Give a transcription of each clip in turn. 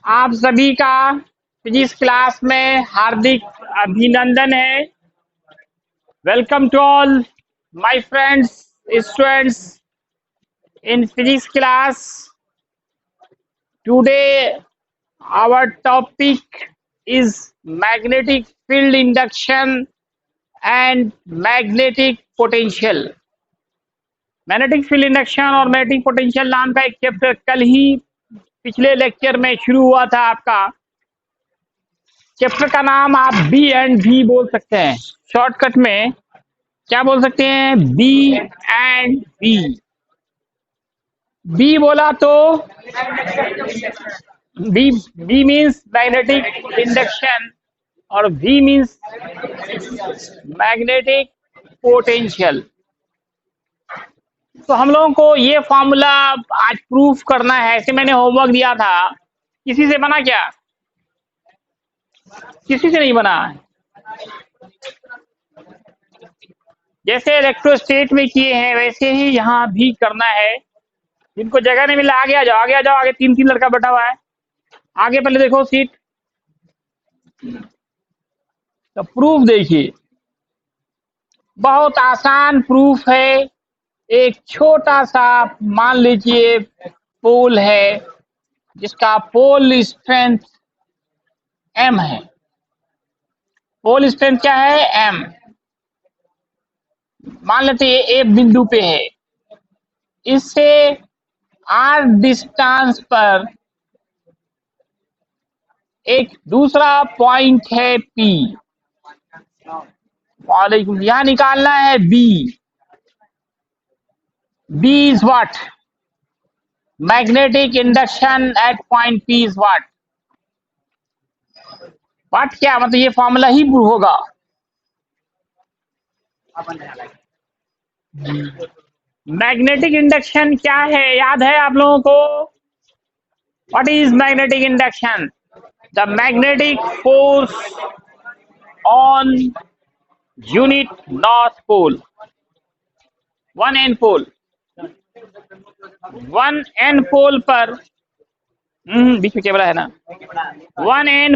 आप सभी का फिजिक्स क्लास में हार्दिक अभिनंदन है। Welcome to all my friends students in physics class. Today our topic is magnetic field induction and magnetic potential। Magnetic field induction और मैग्नेटिक पोटेंशियल नाम का एक चैप्टर कल ही पिछले लेक्चर में शुरू हुआ था। आपका चैप्टर का नाम आप बी एंड भी बोल सकते हैं। शॉर्टकट में क्या बोल सकते हैं? B and B. बी बोला तो B B means magnetic induction और वी मीन्स मैग्नेटिक पोटेंशियल। तो हम लोगों को ये फॉर्मूला आज प्रूफ करना है। ऐसे मैंने होमवर्क दिया था, किसी से बना क्या? किसी से नहीं बना। जैसे इलेक्ट्रोस्टेट में किए हैं वैसे ही यहाँ भी करना है। जिनको जगह नहीं मिला आगे आ जाओ, आगे आ जाओ। आगे तीन तीन लड़का बैठा हुआ है, आगे पहले देखो सीट। तो प्रूफ देखिए, बहुत आसान प्रूफ है। एक छोटा सा मान लीजिए पोल है जिसका पोल स्ट्रेंथ m है। पोल स्ट्रेंथ क्या है? m। मान लेते हैं ये a बिंदु पे है। इससे r डिस्टेंस पर एक दूसरा पॉइंट है p। वालेकुम। यहां निकालना है b। b is what? Magnetic induction at point p is what? What क्या मतलब? ये फॉर्मूला ही प्रूव होगा। मैग्नेटिक इंडक्शन क्या है? याद है आप लोगों को? What is magnetic induction? The magnetic force on unit north pole, one n pole, one n पोल पर बीच में कैमरा है ना। वन एन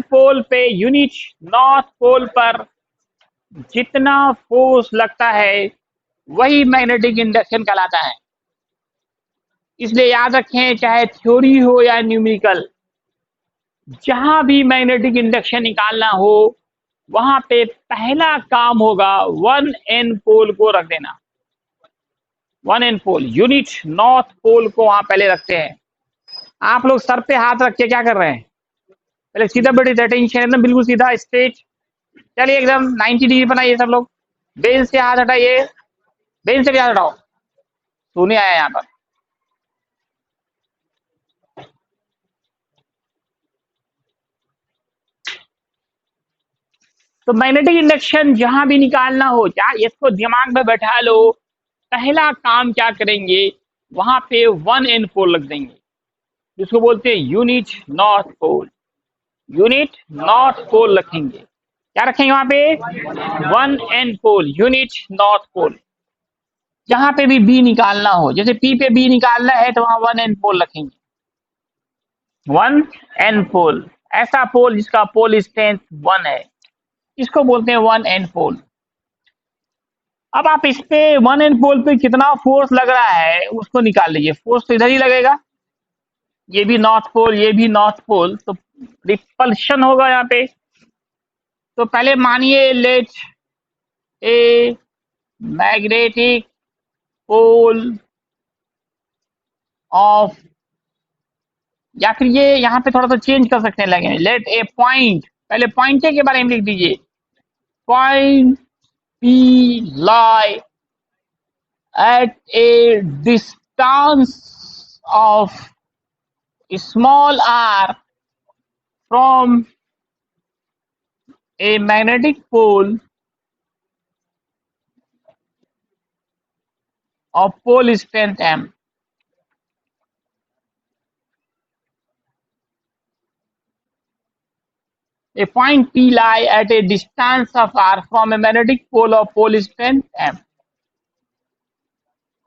पोल पे यूनिट नॉर्थ पोल पर जितना फोर्स लगता है वही मैग्नेटिक इंडक्शन कहलाता है। इसलिए याद रखें, चाहे थ्योरी हो या न्यूमेरिकल, जहां भी मैग्नेटिक इंडक्शन निकालना हो वहां पे पहला काम होगा वन एन पोल को रख देना। One N pole, unit north pole को वहां पहले रखते हैं। आप लोग सर पे हाथ रख के क्या कर रहे हैं? पहले सीधा बैठे, टेंशन एकदम बिल्कुल सीधा स्ट्रेट। चलिए एकदम 90 डिग्री बनाइए सब लोग। बेंच से हाथ हटाइए, बेंच से भी हाथ हटाओ। सोने आया यहाँ पर। तो मैग्नेटिक इंडक्शन जहां भी निकालना हो, क्या इसको दिमाग में बैठा लो। पहला काम क्या करेंगे? वहां पे वन एन पोल रख देंगे, जिसको बोलते हैं unit north pole. Unit north pole रखेंगे। क्या रखेंगे वहां पे? One N pole, unit north pole. जहां पे भी बी निकालना हो, जैसे पी पे बी निकालना है तो वहां वन एन पोल रखेंगे। वन एन पोल, ऐसा पोल जिसका पोल स्ट्रेंथ वन है, इसको बोलते हैं वन एन पोल। अब आप इस पे वन एन पोल पे कितना फोर्स लग रहा है उसको निकाल लीजिए। फोर्स तो इधर ही लगेगा, ये भी नॉर्थ पोल, ये भी नॉर्थ पोल, तो रिपल्शन होगा यहाँ पे। तो पहले मानिए let a magnetic pole of, या फिर ये यहाँ पे थोड़ा सा चेंज कर सकते हैं, लगे लेट ए पॉइंट। पहले पॉइंट के बारे में लिख दीजिए। Point P lie at a distance of small r from a magnetic pole of pole strength m। A point P lie at a distance of r from a magnetic pole of pole strength m।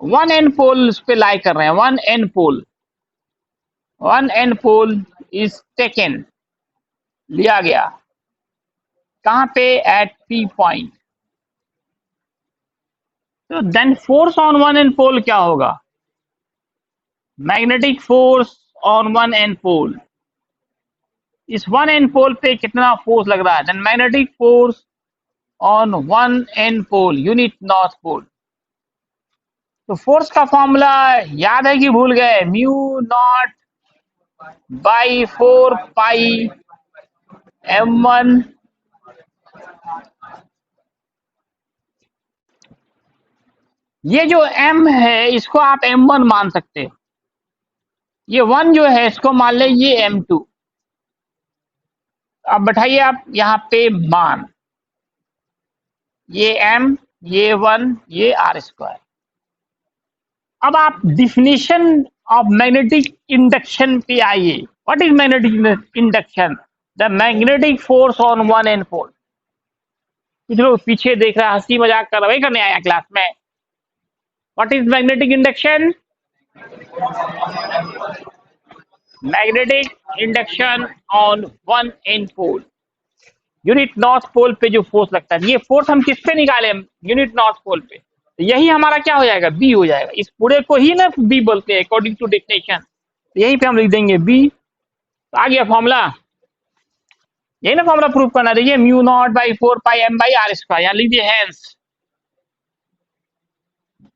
One N pole उस पे लाई कर रहे हैं, one N pole. One N pole is taken, लिया गया, कहाँ पे, एट पी पॉइंट। तो then force on one N pole क्या होगा, magnetic force on one N pole, इस वन एन पोल पे कितना फोर्स लग रहा है, then magnetic force on one N pole unit north pole. तो फोर्स का फॉर्मूला याद है कि भूल गए, mu naught by 4 pi m1, ये जो m है इसको आप m1 मान सकते हैं, ये 1 जो है इसको मान ले ये m2। अब बैठाइए आप यहाँ पे मान, ये m, ये 1, ये r स्क्वायर। अब आप डिफिनीशन ऑफ मैग्नेटिक इंडक्शन पे आइए। What is magnetic induction, the magnetic force on one N pole. कुछ लोग पीछे देख रहा है, हंसी मजाक कर रहे करने आया क्लास में। What is magnetic induction, magnetic induction on one N pole, unit north pole पे जो फोर्स लगता है, ये फोर्स हम किस पे निकाले, यूनिट नॉर्थ पोल पे, तो यही हमारा क्या हो जाएगा, बी हो जाएगा। इस पूरे को ही ना बी बोलते हैं अकॉर्डिंग टू डेफिनेशन, यहीं पे हम लिख देंगे बी। तो आ गया फॉर्मूला, यही ना फॉर्मूला प्रूव करना, देखिए mu naught by 4 pi m/r², यहाँ लिख दिए हैंस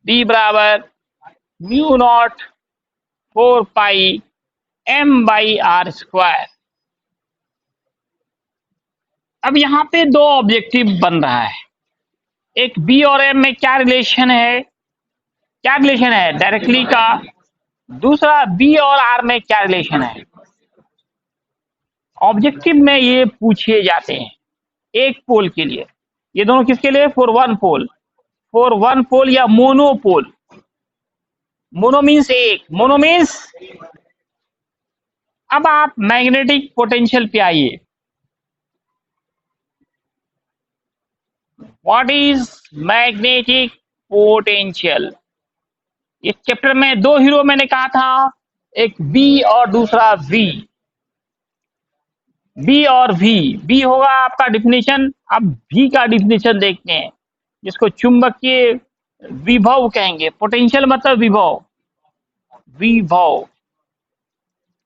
बी बराबर म्यू नॉट 4 पाई m/r²। अब यहाँ पे दो ऑब्जेक्टिव बन रहा है, एक बी और एम में क्या रिलेशन है, क्या रिलेशन है डायरेक्टली का, दूसरा बी और आर में क्या रिलेशन है। ऑब्जेक्टिव में ये पूछे जाते हैं एक पोल के लिए, ये दोनों किसके लिए, फॉर वन पोल या मोनोपोल। मोनो मीन्स एक, मोनो मीन्स। अब आप मैग्नेटिक पोटेंशियल पे आइए, व्हाट इज मैग्नेटिक पोटेंशियल। इस चैप्टर में दो हीरो मैंने कहा था, एक बी और दूसरा वी, बी और वी। बी होगा आपका डिफिनेशन, अब वी का डिफिनेशन देखते हैं, जिसको चुंबकीय विभव कहेंगे। पोटेंशियल मतलब विभव, विभव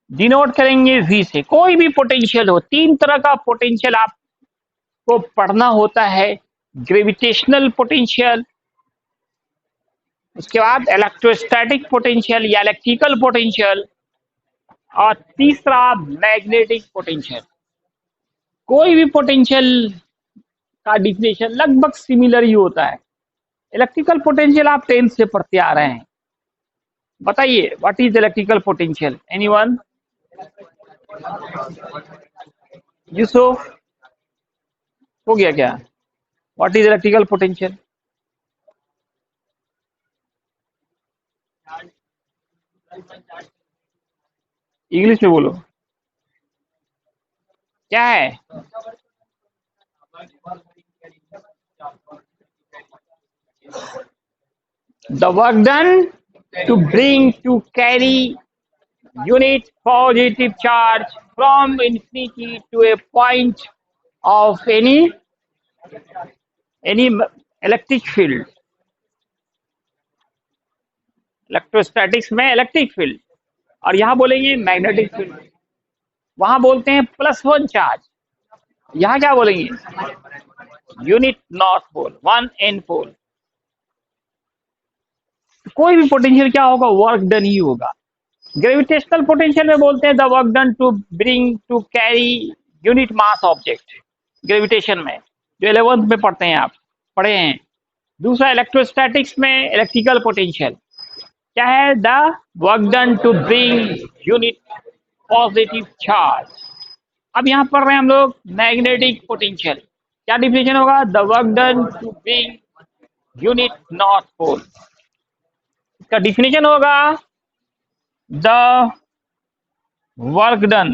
डिनोट करेंगे वी से। कोई भी पोटेंशियल हो, तीन तरह का पोटेंशियल आपको पढ़ना होता है, ग्रेविटेशनल पोटेंशियल, उसके बाद इलेक्ट्रोस्टैटिक पोटेंशियल या इलेक्ट्रिकल पोटेंशियल, और तीसरा मैग्नेटिक पोटेंशियल। कोई भी पोटेंशियल का डिफिनेशन लगभग सिमिलर ही होता है। इलेक्ट्रिकल पोटेंशियल आप 10th से पढ़ते आ रहे हैं, बताइए what is electrical potential, anyone, Yusuf, हो गया क्या, what is electrical potential. English में बोलो क्या है, the work done to bring to carry unit positive charge from infinity to a point of any electric field। Electrostatics में इलेक्ट्रिक फील्ड, और यहां बोलेंगे मैग्नेटिक फील्ड। वहां बोलते हैं +1 चार्ज, यहां क्या बोलेंगे, unit north pole, one N pole. कोई भी पोटेंशियल क्या होगा, वर्क डन ही होगा। ग्रेविटेशनल पोटेंशियल में बोलते हैं the work done to bring to carry unit mass object, gravitation में जो 11th में पढ़ते हैं, आप पढ़े हैं। दूसरा इलेक्ट्रोस्टैटिक्स में इलेक्ट्रिकल पोटेंशियल क्या है, the work done to bring unit positive charge. अब यहाँ पढ़ रहे हैं हम लोग मैग्नेटिक पोटेंशियल, क्या डिफिनेशन होगा, the work done to bring unit north pole. इसका डिफिनेशन होगा the work done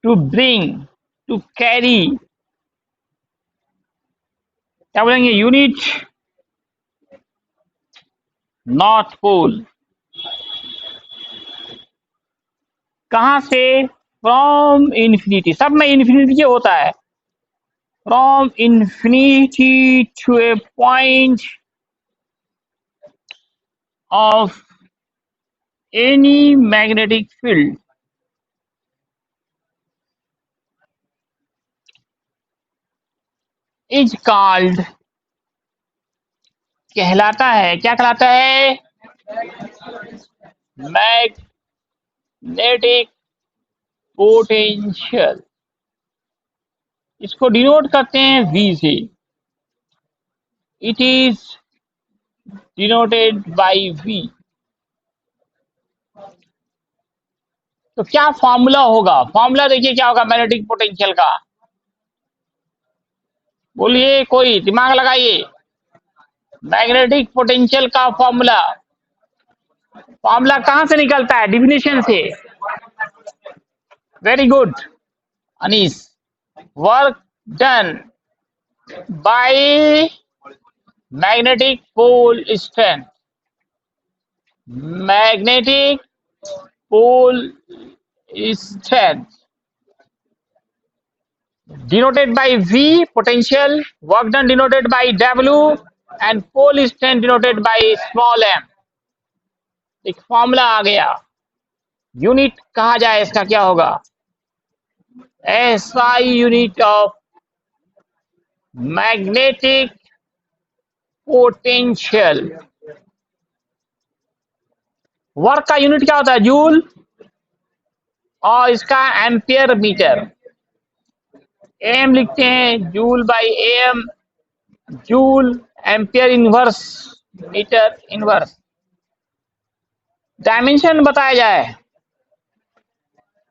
to bring to carry, क्या बोलेंगे, यूनिट नॉर्थ पोल कहां से? फ्रॉम इन्फिनिटी, सब में इन्फिनिटी होता है। From infinity to a point of any magnetic field is called, कहलाता है, क्या कहलाता है? Magnetic potential. इसको डिनोट करते हैं V से। It is denoted by V। तो क्या फॉर्मूला होगा? फॉर्मूला देखिए क्या होगा मैग्नेटिक पोटेंशियल का। बोलिए, कोई दिमाग लगाइए। मैग्नेटिक पोटेंशियल का फॉर्मूला, फॉर्मूला कहां से निकलता है? डिफिनेशन से। Very good Anees. Work done by magnetic pole strength. Magnetic pole strength denoted by V, potential, work done denoted by W, and pole strength denoted by small m। एक formula आ गया। Unit कहा जाए इसका क्या होगा? SI unit of magnetic potential. Work का unit क्या होता है? जूल, और इसका एम्पियर मीटर। एम लिखते हैं joule by M, joule ampere inverse metre inverse. Dimension बताया जाए।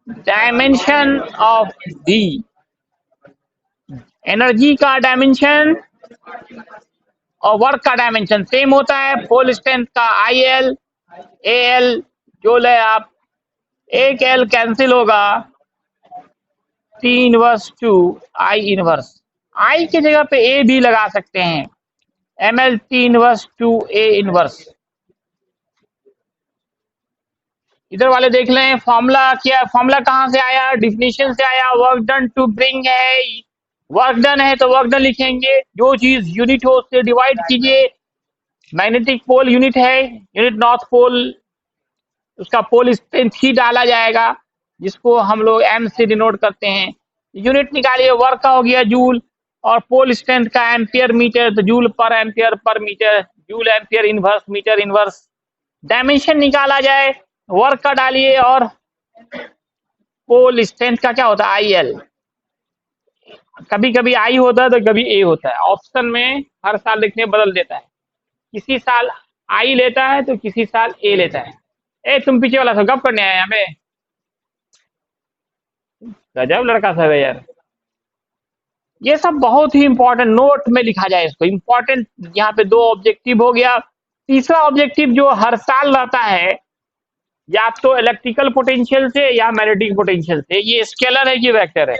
डायमेंशन ऑफ डी, एनर्जी का डायमेंशन और वर्क का डायमेंशन सेम होता है। पोल स्ट्रेंथ का आई एल, ए एल जो ले आप, एक एल कैंसिल होगा, T inverse to I inverse. I की जगह पे ए भी लगा सकते हैं, M L T inverse to A inverse. इधर वाले देख लें फॉर्मूला क्या, फॉर्मूला कहां से आया? डिफिनेशन से आया। वर्क डन टू ब्रिंग है, वर्क डन है तो वर्क डन लिखेंगे। जो चीज यूनिट हो उससे डिवाइड कीजिए। मैग्नेटिक पोल यूनिट है, यूनिट नॉर्थ पोल, उसका पोल स्ट्रेंथ ही डाला जाएगा जिसको हम लोग एम से डिनोट करते हैं। यूनिट निकालिए, वर्क का हो गया जूल, और पोल स्ट्रेंथ का एम्पियर मीटर, तो joule per ampere per metre, joule ampere inverse metre inverse. Dimension निकाला जाए, वर्क का डालिए और पोल स्ट्रेंथ का क्या होता है? I L. कभी कभी आई होता है तो कभी ए होता है, ऑप्शन में हर साल लिखने बदल देता है। किसी साल आई लेता है तो किसी साल ए लेता है। ए तुम पीछे वाला सब गप करने आए यहाँ पे, गजब लड़का सब है यार। ये सब बहुत ही इंपॉर्टेंट, नोट में लिखा जाए इसको। इंपॉर्टेंट यहाँ पे दो ऑब्जेक्टिव हो गया। तीसरा ऑब्जेक्टिव जो हर साल रहता है, या तो इलेक्ट्रिकल पोटेंशियल से या मैग्नेटिक पोटेंशियल से। ये स्केलर है कि वेक्टर है?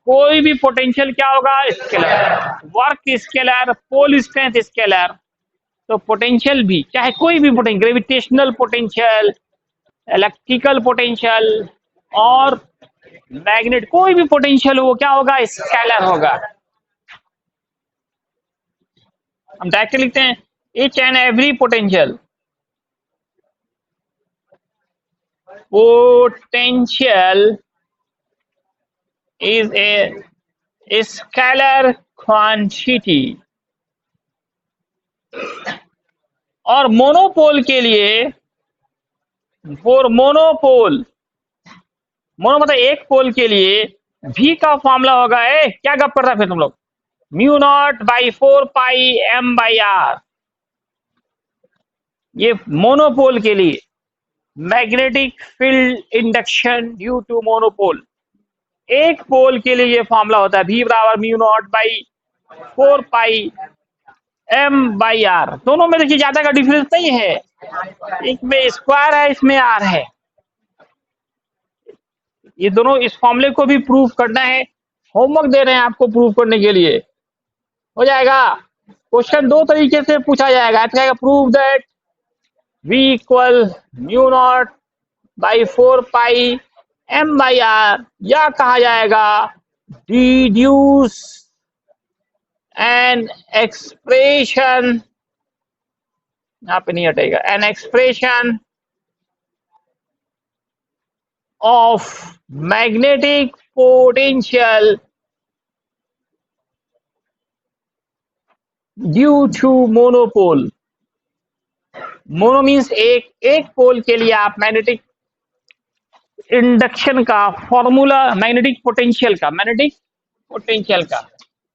कोई भी पोटेंशियल क्या होगा? Scalar. Work scalar, pole strength scalar, तो पोटेंशियल भी, चाहे कोई भी potential, gravitational potential, electrical potential और मैग्नेट, कोई भी पोटेंशियल हो क्या होगा? स्केलर होगा। हम डायरेक्ट लिखते हैं each and every potential, potential is a scalar quantity। और मोनोपोल के लिए, फॉर मोनोपोल, मोनो मतलब एक पोल के लिए V का फॉर्मूला होगा, क्या गप कर रहा है फिर तुम लोग? Mu naught by 4 pi M by R. ये मोनोपोल के लिए magnetic field induction due to monopole. एक पोल के लिए ये फॉर्मूला होता है, V बराबर mu naught by 4 pi M by R. दोनों में देखिए ज्यादा का डिफरेंस नहीं है, एक में स्क्वायर है, इसमें आर है। ये दोनों, इस फॉर्मूले को भी प्रूफ करना है। होमवर्क दे रहे हैं आपको प्रूफ करने के लिए, हो जाएगा। क्वेश्चन दो तरीके से पूछा जाएगा। Prove that V equal mu naught by 4 pi m by r, या कहा जाएगा डिड्यूस एन एक्सप्रेशन, यहाँ पे नहीं हटेगा, an expression of magnetic potential due to monopole. Mono means एक पोल के लिए आप मैग्नेटिक इंडक्शन का फॉर्मूला, मैग्नेटिक पोटेंशियल का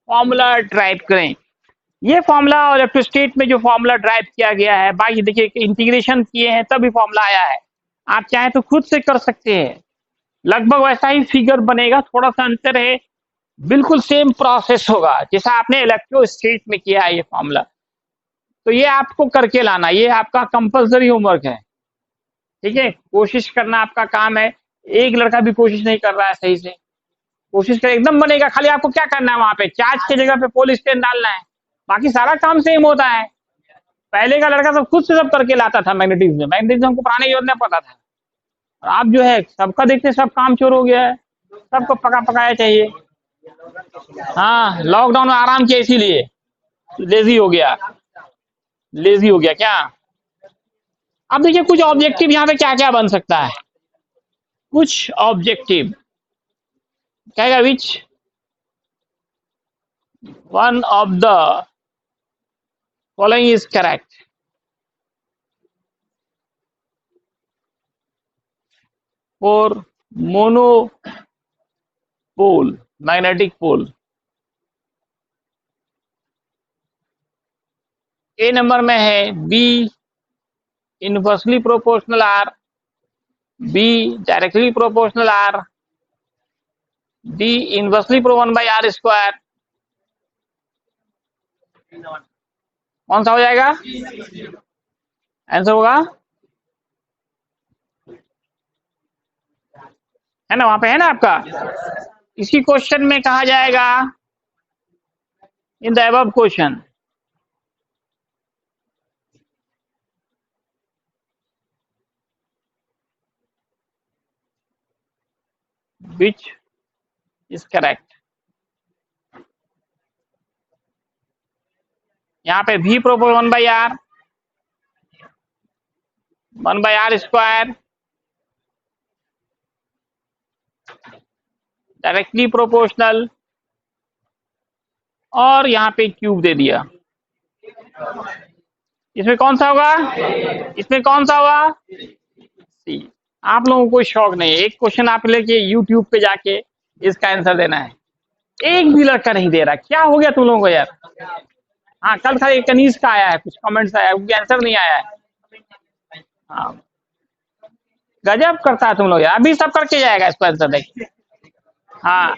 फॉर्मूला ड्राइव करें। ये फॉर्मूला और इलेक्ट्रोस्टेट में जो फॉर्मूला ड्राइव किया गया है, बाकी देखिए इंटीग्रेशन किए हैं तभी फॉर्मूला आया है। आप चाहे तो खुद से कर सकते हैं, लगभग वैसा ही फिगर बनेगा, थोड़ा सा अंतर है, बिल्कुल सेम प्रोसेस होगा जैसा आपने इलेक्ट्रोस्टेट में किया है ये फॉर्मूला। तो ये आपको करके लाना, ये आपका कंपल्सरी होमवर्क है, ठीक है। कोशिश करना आपका काम है। एक लड़का भी कोशिश नहीं कर रहा है सही से, कोशिश कर एकदम बनेगा। खाली आपको क्या करना है, वहां पे चार्ज की जगह पे पोल स्टेन डालना है, बाकी सारा काम सेम होता है। पहले का लड़का सब खुद से सब करके लाता था, मैग्नेटिज्म को पुराने यूज में पता था। और आप जो है सबका देखते सब काम चोर हो गया है, सबको पका पकाया चाहिए। हाँ, लॉकडाउन में आराम किया इसीलिए, लेजी हो गया, लेजी हो गया क्या। अब देखिए कुछ ऑब्जेक्टिव यहाँ पे क्या क्या बन सकता है, कुछ ऑब्जेक्टिव कहेगा which one of the following is correct. For monopole magnetic pole, A number में है B inversely proportional R, B directly proportional R, D inversely pro 1 by R square. कौन सा हो जाएगा आंसर होगा, है ना, वहां पे है ना आपका। इसी क्वेश्चन में कहा जाएगा in the above question which is correct. यहाँ पे v propose 1 by R square, directly proportional, और यहाँ पे क्यूब दे दिया। इसमें कौन सा होगा, इसमें कौन सा होगा सी। आप लोगों को कोई शौक नहीं है, एक क्वेश्चन आप लेके यूट्यूब पे जाके इसका आंसर देना है, एक भी लड़का नहीं दे रहा, क्या हो गया तुम लोगों को यार। हाँ, कल था एक कनीज का आया है, कुछ कमेंट्स आया है, उनके आंसर नहीं आया है। हाँ, गजब करता है तुम लोग यार, अभी सब करके जाएगा इसको आंसर देख। हाँ,